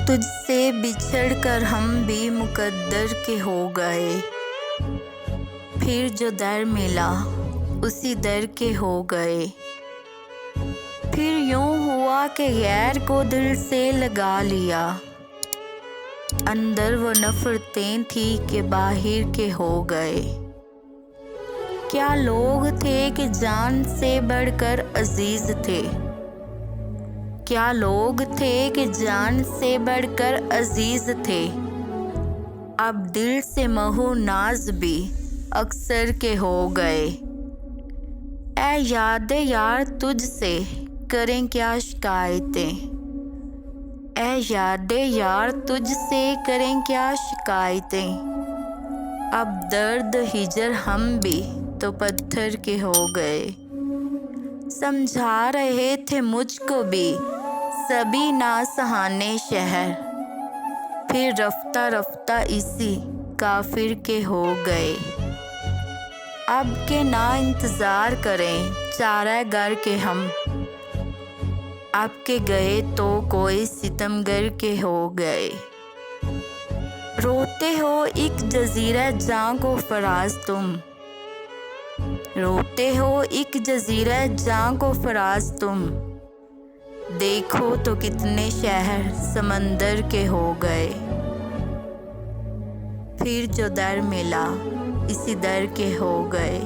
तुझसे बिछड़कर हम भी मुकद्दर के हो गए। फिर जो दर मिला उसी दर के हो गए। फिर यूं हुआ कि गैर को दिल से लगा लिया। अंदर वो नफरतें थी कि बाहर के हो गए। क्या लोग थे कि जान से बढ़कर अजीज थे। क्या लोग थे कि जान से बढ़कर अजीज थे। अब दिल से महू नाज भी अक्सर के हो गए। ऐ यादे यार तुझसे करें क्या शिकायतें। ऐ यादे यार तुझसे करें क्या शिकायतें। अब दर्द हिजर हम भी तो पत्थर के हो गए। समझा रहे थे मुझको भी सभी ना सहाने शहर। फिर रफ्ता रफ्ता इसी काफिर के हो गए। अब के ना इंतज़ार करें चारा गर के हम। अब के गए तो कोई सितमगर के हो गए। रोते हो एक जजीरा जां को फराज तुम। रोते हो एक जजीरा जां को फराज तुम। देखो तो कितने शहर समंदर के हो गए। फिर जो दर मिला इसी दर के हो गए।